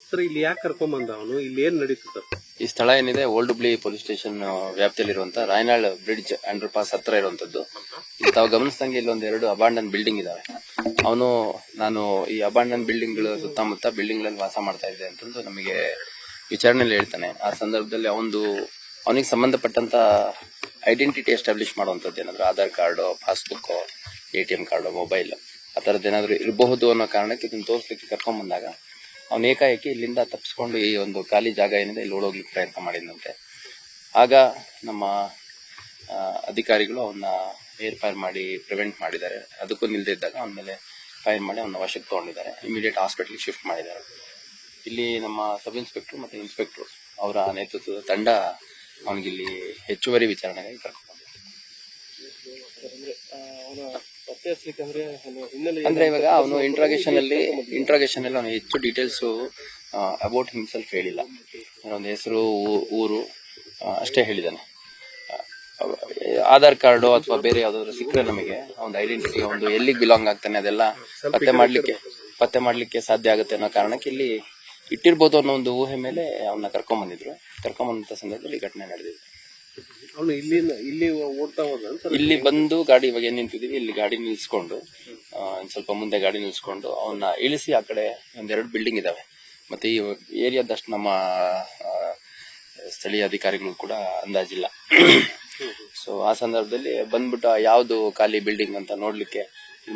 Sir ಇಲ್ಲಿ ಯಾಕೆ ಕರ್ಕೊಂಬಂದ ಅವನು? ಇಲ್ಲಿ ಏನ್ ನಡೀತು ಸರ್? ಈ ಸ್ಥಳ ಏನಿದೆ ಓಲ್ಡ್ ಹುಬ್ಳಿ ಪೊಲೀಸ್ ಸ್ಟೇಷನ್ ವ್ಯಾಪ್ತಿಯಲ್ಲಿರುವಂತಹ ರಾಯನಾಳ್ ಬ್ರಿಡ್ಜ್ ಅಂಡರ್ ಪಾಸ್ ಹತ್ರ ಇರುವಂತದ್ದು. ಇಲ್ಲಿ ತಾವು ಗಮನಿಸಿದಂಗೆ ಇಲ್ಲೊಂದು 2 ಅಬಾಂಡನ್ ಬಿಲ್ಡಿಂಗ್ ಇದಾವೆ. ನಾನು ಈ ಅಬಾಂಡನ್ ಬಿಲ್ಡಿಂಗ್ ಗಳ ಸುತ್ತಮುತ್ತ ಬಿಲ್ಡಿಂಗ್ ಗಳಲ್ಲಿ ವಾಸ ಮಾಡ್ತಾ ಇದ್ದೆ ಅಂತಂದು ನಮಗೆ ವಿಚಾರಣೆಯಲ್ಲಿ ಹೇಳ್ತಾನೆ. ಆ ಸಂದರ್ಭದಲ್ಲಿ ಅವನಿಗೆ ಸಂಬಂಧಪಟ್ಟಂತ ಐಡೆಂಟಿಟಿ ಎಸ್ಟಾಬ್ಲಿಷ್ ಮಾಡುವಂತದ್ದು ಏನಾದ್ರು Aadhaar card, passbook, ATM card, mobile ಆ ತರದ್ದು ಏನಾದ್ರು ಇರಬಹುದು ಅನ್ನೋ ಕಾರಣಕ್ಕೆ ಇದನ್ನು ತೋರಿಸ್ಲಿಕ್ಕೆ ಕರ್ಕೊಂಡ್ ಬಂದಾಗ ಅವನು ಏಕಾಏಕಿ ಇಲ್ಲಿಂದ ತಪ್ಪಿಸ್ಕೊಂಡು ಈ ಒಂದು ಖಾಲಿ ಜಾಗ ಏನಿದೆ ಇಲ್ಲಿ ಓಡೋಗ್ಲಿಕ್ಕೆ ಪ್ರಯತ್ನ ಮಾಡಿದಂತೆ. ಆಗ ನಮ್ಮ ಅಧಿಕಾರಿಗಳು ಅವನ್ನ ಏರ್ ಫೈರ್ ಮಾಡಿ ಪ್ರಿವೆಂಟ್ ಮಾಡಿದ್ದಾರೆ. ಅದಕ್ಕೂ ನಿಲ್ದೇ ಇದ್ದಾಗ ಅವನ ಮೇಲೆ ಫೈರ್ ಮಾಡಿ ಅವನ ವಶಕ್ಕೆ ತಗೊಂಡಿದ್ದಾರೆ. ಇಮಿಡಿಯೇಟ್ ಹಾಸ್ಪಿಟಲ್ಗೆ ಶಿಫ್ಟ್ ಮಾಡಿದ್ದಾರೆ. ಇಲ್ಲಿ ನಮ್ಮ ಸಬ್ ಇನ್ಸ್ಪೆಕ್ಟರ್ ಮತ್ತೆ ಇನ್ಸ್ಪೆಕ್ಟರ್ ಅವರ ನೇತೃತ್ವದ ತಂಡ ಅವನಿಗಿಲ್ಲಿ ಹೆಚ್ಚುವರಿ ವಿಚಾರಣೆಗಾಗಿ ಕರ್ಕೊಂಡು ಅಂದ್ರೆ ಇವಾಗ ಅವನು ಇಂಟ್ರಾಗೇಷನ್ ಅಲ್ಲಿ ಅವನು ಹೆಚ್ಚು ಡೀಟೇಲ್ಸ್ ಅಬೌಟ್ ಹಿಮ್ಸೆಲ್ಫ್ ಹೇಳಿಲ್ಲ. ಒಂದು ಹೆಸರು, ಊರು ಅಷ್ಟೇ ಹೇಳಿದ್ದಾನೆ. ಆಧಾರ್ ಕಾರ್ಡ್ ಅಥವಾ ಬೇರೆ ಯಾವ್ದಾದ್ರು ಸಿಕ್ಕರೆ ನಮಗೆ ಒಂದು ಐಡೆಂಟಿಟಿ, ಒಂದು ಎಲ್ಲಿಗೆ ಬಿಲಾಂಗ್ ಆಗ್ತಾನೆ ಅದೆಲ್ಲ ಪತ್ತೆ ಮಾಡ್ಲಿಕ್ಕೆ ಸಾಧ್ಯ ಆಗುತ್ತೆ ಅನ್ನೋ ಕಾರಣಕ್ಕೆ ಇಲ್ಲಿ ಇಟ್ಟಿರ್ಬೋದು ಅನ್ನೋ ಒಂದು ಊಹೆ ಮೇಲೆ ಅವನ್ನ ಕರ್ಕೊಂಡ್ ಬಂದಂತ ಸಂದರ್ಭದಲ್ಲಿ ಘಟನೆ ನಡೆದಿದೆ. ಅವನು ಇಲ್ಲಿ ಓಡ್ತಾ ಹೋದ. ಇಲ್ಲಿ ಬಂದು ಗಾಡಿ ಇವಾಗ ಏನ್ ನಿಂತಿದೀವಿ ಇಲ್ಲಿ ಗಾಡಿ ನಿಲ್ಸ್ಕೊಂಡು ಸ್ವಲ್ಪ ಮುಂದೆ ಗಾಡಿ ನಿಲ್ಸ್ಕೊಂಡು ಅವನ್ನ ಇಳಿಸಿ ಆ ಕಡೆ 1-2 ಬಿಲ್ಡಿಂಗ್ ಇದಾವೆ. ಮತ್ತೆ ಈ ಏರಿಯಾದಷ್ಟು ನಮ್ಮ ಸ್ಥಳೀಯ ಅಧಿಕಾರಿಗಳು ಕೂಡ ಅಂದಾಜಿಲ್ಲ. ಸೊ ಆ ಸಂದರ್ಭದಲ್ಲಿ ಬಂದ್ಬಿಟ್ಟು ಯಾವ್ದು ಖಾಲಿ ಬಿಲ್ಡಿಂಗ್ ಅಂತ ನೋಡ್ಲಿಕ್ಕೆ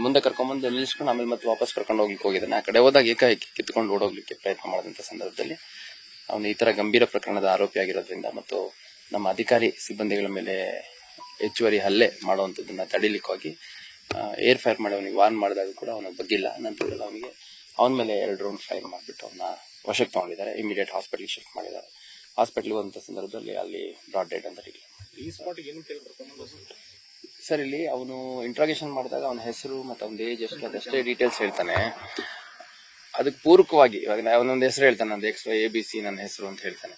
ಮುಂದೆ ಕರ್ಕೊಂಡ್ಬಂದು ನಿಲ್ಸ್ಕೊಂಡು ಆಮೇಲೆ ಮತ್ತೆ ವಾಪಸ್ ಕರ್ಕೊಂಡು ಹೋಗ್ಲಿಕ್ಕೆ ಹೋಗಿದ್ದಾನೆ. ಆ ಕಡೆ ಹೋದಾಗ ಏಕಾಏಕಿ ಕಿತ್ಕೊಂಡು ಓಡೋಗ್ಲಿಕ್ಕೆ ಪ್ರಯತ್ನ ಮಾಡಿದಂತ ಸಂದರ್ಭದಲ್ಲಿ ಅವನು ಈ ತರ ಗಂಭೀರ ಪ್ರಕರಣದ ಆರೋಪಿ ಆಗಿರೋದ್ರಿಂದ ಮತ್ತು ನಮ್ಮ ಅಧಿಕಾರಿ ಸಿಬ್ಬಂದಿಗಳ ಮೇಲೆ ಹೆಚ್ಚುವರಿ ಹಲ್ಲೆ ಮಾಡುವಂತದನ್ನ ತಡಿಲಿಕ್ಕಾಗಿ ಏರ್ ಫೈರ್ ಮಾಡಿ ಅವನಿಗೆ ವಾರ್ನ್ ಮಾಡಿದಾಗ ಕೂಡ ಅವನ ಬಗ್ಗಿಲ್ಲ. ನಂತರದಲ್ಲಿ ಅವನ ಮೇಲೆ 2 ರೌಂಡ್ ಫೈರ್ ಮಾಡಿಬಿಟ್ಟು ಅವನ ವಶಕ್ಕೆ ತಗೊಂಡಿದ್ದಾರೆ. ಇಮಿಡಿಯೇಟ್ ಹಾಸ್ಪಿಟಲ್ ಶಿಫ್ಟ್ ಮಾಡಿದ್ದಾರೆ. ಹಾಸ್ಪಿಟಲ್ ಹೋದಂತ ಸಂದರ್ಭದಲ್ಲಿ ಅಲ್ಲಿ ಬ್ರಾಡ್ ಡೆಡ್ ಅಂತ ಡಿಕ್ಲೇರ್ ಸರ್. ಇಲ್ಲಿ ಅವನು ಇಂಟ್ರಾಗೇಷನ್ ಮಾಡಿದಾಗ ಅವನ ಹೆಸರು ಮತ್ತೆ ಅವನ ಏಜ್ ಎಷ್ಟು ಅದಷ್ಟೇ ಡೀಟೇಲ್ಸ್ ಹೇಳ್ತಾನೆ. ಅದಕ್ಕೆ ಪೂರಕವಾಗಿ ಇವಾಗ ಅವನೊಂದು ಹೆಸರು ಹೇಳ್ತಾನೆ, ನಂದು ABC ನನ್ನ ಹೆಸರು ಅಂತ ಹೇಳ್ತಾನೆ.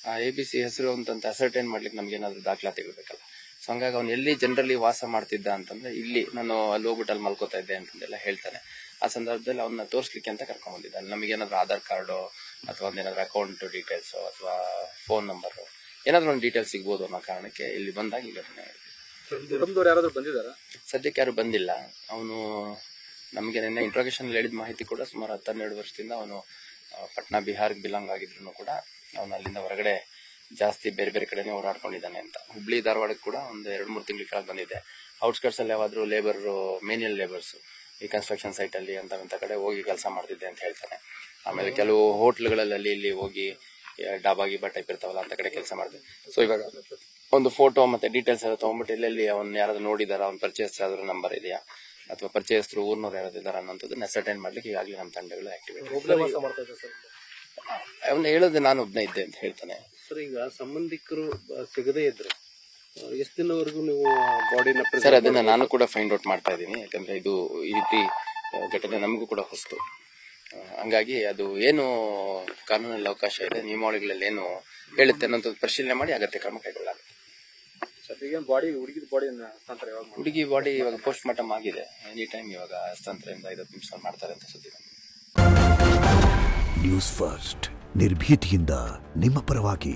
ಆ ABC ಹೆಸರು ಅಂತ ಅಸರ್ಟೈನ್ ಮಾಡ್ಲಿಕ್ಕೆ ನಮ್ಗೆ ಏನಾದ್ರು ದಾಖಲಾತಿಗಳು ಬೇಕಲ್ಲ. ಸೊ ಹಂಗಾಗಿ ಅವ್ನು ಎಲ್ಲಿ ಜನರಲಿ ವಾಸ ಮಾಡ್ತಿದ್ದ ಅಂತಂದ್ರೆ ಇಲ್ಲಿ ನಾನು ಅಲ್ಲಿ ಹೋಗ್ಬಿಟ್ಟು ಅಲ್ಲಿ ಮಲ್ಕೋತಾ ಇದ್ದೆ ಅಂತಂದೆಲ್ಲ ಹೇಳ್ತಾನೆ. ಆ ಸಂದರ್ಭದಲ್ಲಿ ಅವನ್ನ ತೋರಿಸ್ಲಿಕ್ಕೆ ಅಂತ ಕರ್ಕೊಂಡ್ ಬಂದಿದ್ದ. ಅಲ್ಲಿ ನಮಗೇನಾದ್ರು ಆಧಾರ್ ಕಾರ್ಡು ಅಥವಾ ಒಂದೇನಾದ್ರು ಅಕೌಂಟ್ ಡೀಟೇಲ್ಸ್ ಅಥವಾ ಫೋನ್ ನಂಬರ್ ಏನಾದ್ರು ಒಂದು ಡೀಟೇಲ್ಸ್ ಸಿಗ್ಬೋದು ಅನ್ನೋ ಕಾರಣಕ್ಕೆ ಇಲ್ಲಿ ಬಂದಾಗ ಈ ಘಟನೆ ಯಾರಾದ್ರೂ ಬಂದಿದ್ದಾರಾ? ಸದ್ಯಕ್ಕೆ ಯಾರು ಬಂದಿಲ್ಲ. ಅವನು ನಮಗೆ ನಿನ್ನೆ ಇಂಟ್ರಾಗೇಷನ್ ಹೇಳಿದ ಮಾಹಿತಿ ಕೂಡ ಸುಮಾರು 10-12 ವರ್ಷದಿಂದ ಅವನು ಪಟ್ನಾ ಬಿಹಾರ್ಗೆ ಬಿಲಾಂಗ್ ಆಗಿದ್ರು ಕೂಡ ಅವನು ಅಲ್ಲಿಂದ ಹೊರಗಡೆ ಜಾಸ್ತಿ ಬೇರೆ ಬೇರೆ ಕಡೆನೇ ಓಡಾಡ್ಕೊಂಡಿದ್ದಾನೆ ಅಂತ. ಹುಬ್ಳಿ ಧಾರವಾಡಕ್ಕೆ ಕೂಡ ಒಂದು 2-3 ತಿಂಗಳ ಕೆಳಗೆ ಬಂದಿದೆ. ಔಟ್ಸ್ಕರ್ಟ್ಸ್ ಅಲ್ಲಿ ಯಾವಾದ್ರು ಮೇನ್ಯಲ್ ಲೇಬರ್ಸ್ ಈ ಕನ್ಸ್ಟ್ರಕ್ಷನ್ ಸೈಟ್ ಅಲ್ಲಿ ಅಂತ ಕಡೆ ಹೋಗಿ ಕೆಲಸ ಮಾಡ್ತಿದ್ದೆ ಅಂತ ಹೇಳ್ತಾನೆ. ಆಮೇಲೆ ಕೆಲವು ಹೋಟ್ಲ್ಗಳಲ್ಲಿ ಅಲ್ಲಿ ಇಲ್ಲಿ ಹೋಗಿ ಡಾಬಾ ಗೀಬಾ ಟೈಪ್ ಇರ್ತಾವಲ್ಲ ಅಂತ ಕಡೆ ಕೆಲಸ ಮಾಡಿದೆ. ಸೊ ಇವಾಗ ಒಂದು ಫೋಟೋ ಮತ್ತೆ ಡೀಟೇಲ್ಸ್ ಎಲ್ಲ ತಗೊಂಡ್ಬಿಟ್ಟು ಎಲ್ಲೆಲ್ಲಿ ಅವ್ನು ಯಾರಾದ್ರೂ ನೋಡಿದಾರ, ಅವ್ನ ಪರಿಚಯಸ್ ಯಾವ್ದಾದ್ರು ನಂಬರ್ ಇದೆಯಾ ಅಥವಾ ಪರಿಚಯಸ್ಥರು ಊರ್ನವ್ರು ಯಾರಾದ್ರು ಇದಾರ ಅನ್ನೋದನ್ನ ಅಸರ್ಟೈನ್ ಮಾಡ್ಲಿಕ್ಕೆ ಈಗಾಗಲೇ ನಮ್ಮ ತಂಡಗಳು ಆಕ್ಟಿವೇಟ್. ಅವನ್ನ ಹೇಳೋದು ನಾನು ಒಬ್ಬನೇ ಇದ್ದೆ ಅಂತ ಹೇಳ್ತಾನೆ. ಸರ್ ಈಗ ಸಂಬಂಧಿಕರು ಸಿಗದೇ ಇದ್ರೆ ಎಷ್ಟು ದಿನವರೆಗೂ ನೀವು ಬಾಡಿನ? ಸರ್ ಅದನ್ನ ನಾನು ಕೂಡ ಫೈಂಡ್ ಔಟ್ ಮಾಡ್ತಾ ಇದ್ದೀನಿ. ಯಾಕಂದ್ರೆ ಇದು ಈ ರೀತಿ ಘಟನೆ ನಮಗೂ ಕೂಡ ಹೊಸತು. ಹಂಗಾಗಿ ಅದು ಏನು ಕಾನೂನಲ್ಲಿ ಅವಕಾಶ ಇದೆ, ನಿಯಮಾವಳಿಗಳಲ್ಲಿ ಏನು ಹೇಳುತ್ತೆ ಅನ್ನೋದು ಪರಿಶೀಲನೆ ಮಾಡಿ ಅಗತ್ಯ ಕ್ರಮ ಕೈಗೊಳ್ಳಲಾಗುತ್ತೆ. ಹುಡುಗಿ ಬಾಡಿ ಇವಾಗ ಪೋಸ್ಟ್ ಮಾರ್ಟಮ್ ಆಗಿದೆ. ಎನಿ ಟೈಮ್ ಇವಾಗ ಹಸ್ತಾಂತರದಿಂದ 5 ನಿಮಿಷ ಮಾಡ್ತಾರೆ ಅಂತ ಸುದ್ದಿ. ನ್ಯೂಸ್ ಫಸ್ಟ್ ನಿರ್ಭೀತಿಯಿಂದ ನಿಮ್ಮ ಪರವಾಗಿ.